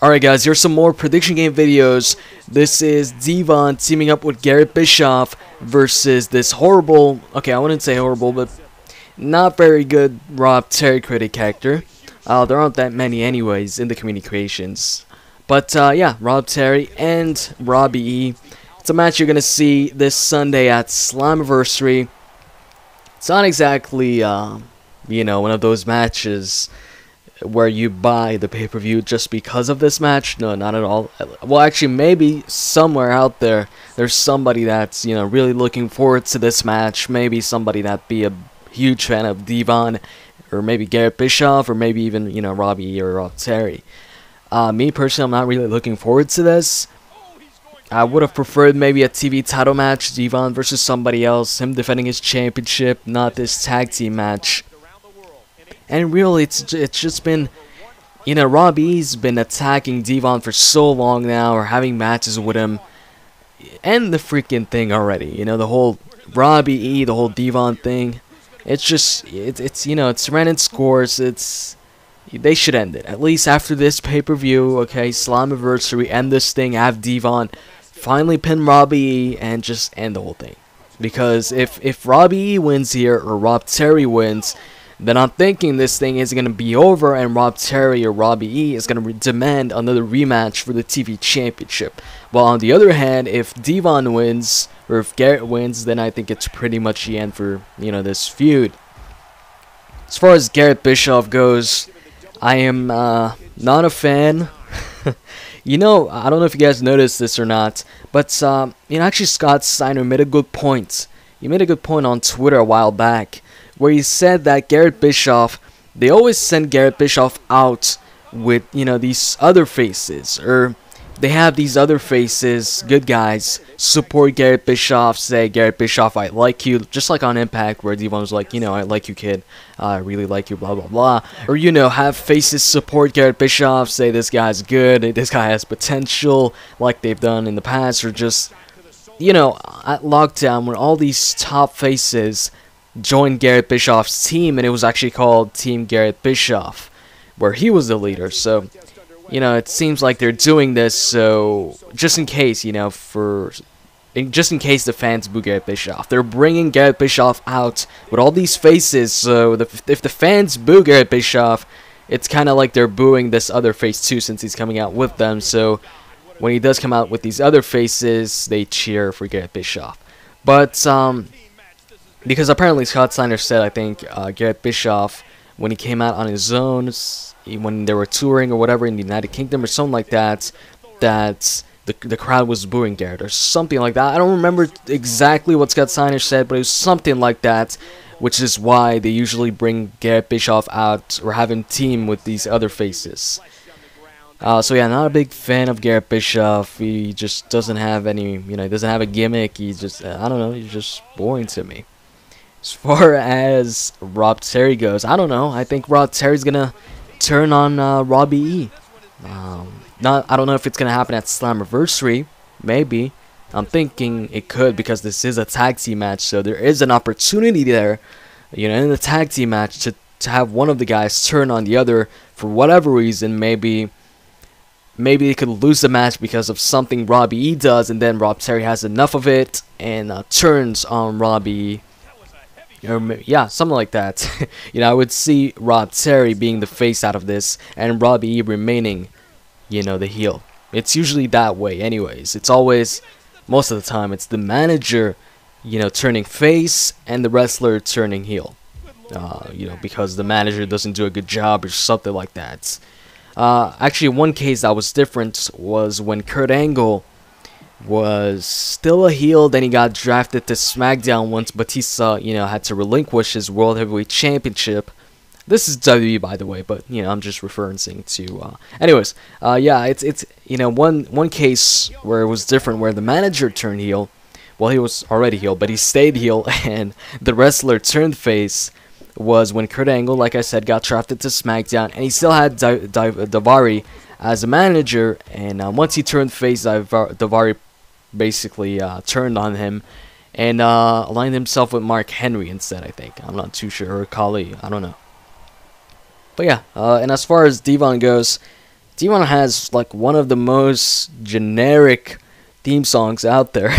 Alright guys, here's some more prediction game videos. This is Devon teaming up with Garett Bischoff versus this horrible, okay, I wouldn't say horrible, but not very good Rob Terry critic character. There aren't that many anyways in the communications. But yeah, Rob Terry and Robbie E. It's a match you're going to see this Sunday at Slammiversary. It's not exactly, you know, one of those matches where you buy the pay-per-view just because of this match. No, not at all. Well, actually, maybe somewhere out there, there's somebody that's, you know, really looking forward to this match. Maybe somebody that be a huge fan of Devon, or maybe Garett Bischoff, or maybe even, you know, Robbie or Rob Terry. Me personally, I'm not really looking forward to this. I would have preferred maybe a TV title match, Devon versus somebody else, him defending his championship, not this tag team match. And really, it's just been, you know, Robbie's been attacking Devon for so long now, or having matches with him, and the freaking thing already. You know, the whole Robbie E, the whole Devon thing. It's just, it's you know, it's ran its course. They should end it at least after this pay-per-view. Okay, Slammiversary, end this thing. Have Devon finally pin Robbie E and just end the whole thing. Because if Robbie E wins here, or Rob Terry wins, then I'm thinking this thing is going to be over, and Rob Terry or Robbie E is going to demand another rematch for the TV Championship. While on the other hand, if Devon wins, or if Garrett wins, then I think it's pretty much the end for, you know, this feud. As far as Garett Bischoff goes, I am not a fan. You know, I don't know if you guys noticed this or not, but you know, actually Scott Steiner made a good point. He made a good point on Twitter a while back, where he said that Garett Bischoff, they always send Garett Bischoff out with, you know, these other faces, or they have these other faces, good guys, support Garett Bischoff, say, Garett Bischoff, I like you, just like on Impact, where Devon was like, you know, I like you, kid, I really like you, blah, blah, blah. Or, you know, have faces support Garett Bischoff, say, this guy's good, this guy has potential, like they've done in the past, or just, you know, at Lockdown, when all these top faces joined Garett Bischoff's team, and it was actually called Team Garett Bischoff, where he was the leader. So, you know, it seems like they're doing this so just in case, you know, just in case the fans boo Garett Bischoff, they're bringing Garett Bischoff out with all these faces. So if the fans boo Garett Bischoff, it's kind of like they're booing this other face too, since he's coming out with them. So when he does come out with these other faces, they cheer for Garett Bischoff. But because apparently Scott Steiner said, I think, Garett Bischoff, when he came out on his own, when they were touring or whatever in the United Kingdom or something like that, that the crowd was booing Garrett or something like that. I don't remember exactly what Scott Steiner said, but it was something like that, which is why they usually bring Garett Bischoff out or have him team with these other faces. So yeah, not a big fan of Garett Bischoff. He just doesn't have any, you know, he doesn't have a gimmick. He just, I don't know, he's just boring to me. As far as Rob Terry goes, I don't know. I think Rob Terry's gonna turn on Robbie E. I don't know if it's gonna happen at Slammiversary. Maybe. I'm thinking it could, because this is a tag team match, so there is an opportunity there, you know, in the tag team match to have one of the guys turn on the other for whatever reason. Maybe they could lose the match because of something Robbie E does, and then Rob Terry has enough of it and turns on Robbie E. Or, yeah, something like that. You know, I would see Rob Terry being the face out of this, and Robbie E remaining, you know, the heel. It's usually that way anyways. It's always, most of the time, it's the manager, you know, turning face, and the wrestler turning heel. You know, because the manager doesn't do a good job or something like that. Actually, one case that was different was when Kurt Angle was still a heel, then he got drafted to SmackDown once Batista, you know, had to relinquish his World Heavyweight Championship. This is WWE, by the way, but, you know, I'm just referencing to, anyways, yeah, it's, you know, one case where it was different, where the manager turned heel. Well, he was already heel, but he stayed heel, and the wrestler turned face, was when Kurt Angle, like I said, got drafted to SmackDown, and he still had Daivari as a manager, and once he turned face, Daivari basically turned on him and aligned himself with Mark Henry instead, I think. I'm not too sure, or Kali, I don't know. But yeah, and as far as Devon goes, Devon has like one of the most generic theme songs out there.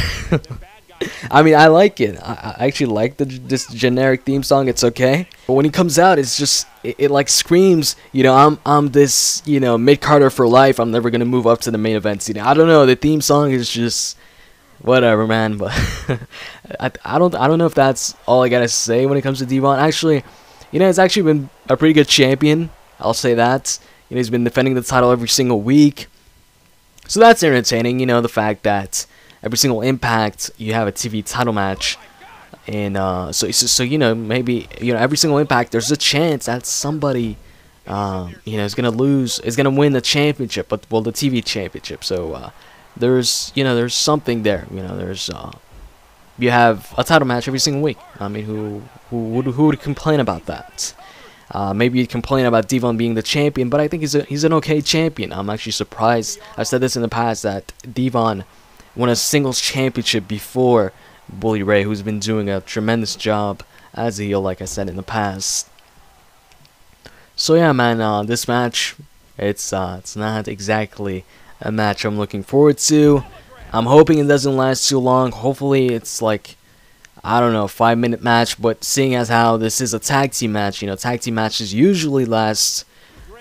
I mean, I like it. I actually like this generic theme song. It's okay, but when he comes out, it's just it like screams. You know, I'm this, you know, mid-carder for life. I'm never gonna move up to the main event scene. I don't know. The theme song is just whatever, man. But I don't know if that's all I gotta say when it comes to Devon. Actually, you know, he's actually been a pretty good champion. I'll say that. You know, he's been defending the title every single week, so that's entertaining. You know, the fact that every single Impact you have a TV title match, and so you know, maybe, you know, every single Impact there's a chance that somebody you know, is gonna win the championship, but well, the TV championship. So there's, you know, there's something there. You know, there's you have a title match every single week. I mean, who would complain about that? Maybe you'd complain about Devon being the champion, but I think he's an okay champion. I'm actually surprised. I've said this in the past that Devon won a singles championship before Bully Ray, who's been doing a tremendous job as a heel, like I said in the past. So yeah, man, this match, it's not exactly a match I'm looking forward to. I'm hoping it doesn't last too long. Hopefully it's like, I don't know, a 5-minute match, but seeing as how this is a tag team match, you know, tag team matches usually last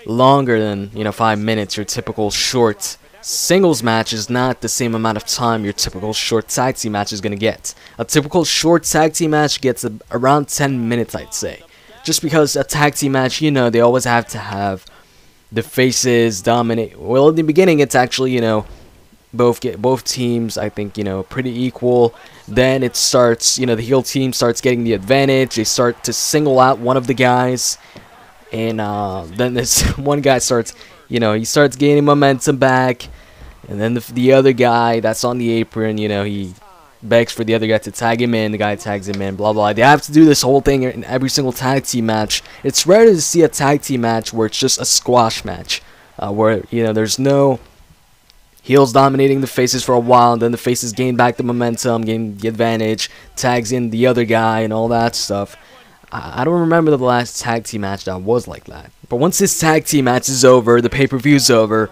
longer than, you know, 5 minutes. Your typical short singles match is not the same amount of time your typical short tag team match is going to get. A typical short tag team match gets around 10 minutes, I'd say. Just because a tag team match, you know, they always have to have the faces dominate. Well, in the beginning, it's actually, you know, both teams, I think, you know, pretty equal. Then it starts, you know, the heel team starts getting the advantage. They start to single out one of the guys, and then this one guy starts, you know, he starts gaining momentum back, and then the other guy that's on the apron, you know, he begs for the other guy to tag him in. The guy tags him in, blah blah. They have to do this whole thing in every single tag team match. It's rare to see a tag team match where it's just a squash match, where, you know, there's no heels dominating the faces for a while, and then the faces gain back the momentum, gain the advantage, tags in the other guy, and all that stuff. I don't remember the last tag team match that was like that. But once this tag team match is over, the pay-per-view's over,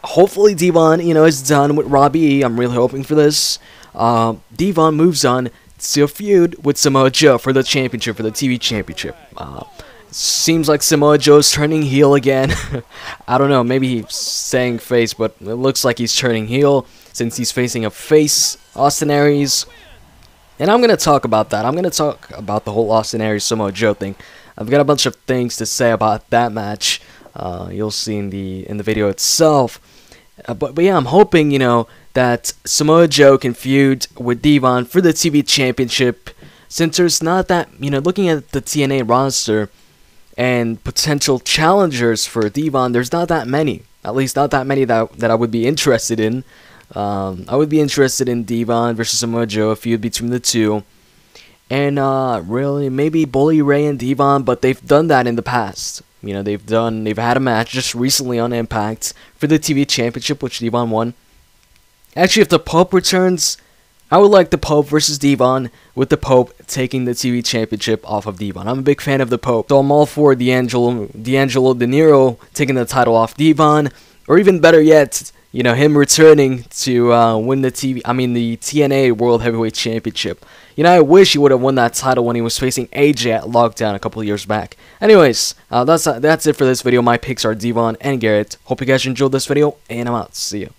hopefully Devon, you know, is done with Robbie. I'm really hoping for this. Devon moves on to a feud with Samoa Joe for the championship, for the TV championship. Seems like Samoa Joe's turning heel again. I don't know, maybe he's saying face, but it looks like he's turning heel since he's facing a face, Austin Aries. And I'm going to talk about that. I'm going to talk about the whole Austin Aries Samoa Joe thing. I've got a bunch of things to say about that match. You'll see in the video itself. But yeah, I'm hoping, you know, that Samoa Joe can feud with Devon for the TV championship, since there's not that, you know, looking at the TNA roster and potential challengers for Devon, there's not that many. At least not that many that I would be interested in. I would be interested in Devon versus Samoa Joe, a feud between the two. And really, maybe Bully Ray and Devon, but they've done that in the past. You know, they've had a match just recently on Impact for the TV championship, which Devon won. Actually, if the Pope returns, I would like the Pope versus Devon, with the Pope taking the TV championship off of Devon. I'm a big fan of the Pope, so I'm all for D'Angelo De Niro taking the title off Devon, or even better yet, you know, him returning to win the TNA World Heavyweight Championship. You know, I wish he would have won that title when he was facing AJ at Lockdown a couple of years back. Anyways, that's it for this video. My picks are Devon and Garrett. Hope you guys enjoyed this video, and I'm out. See ya.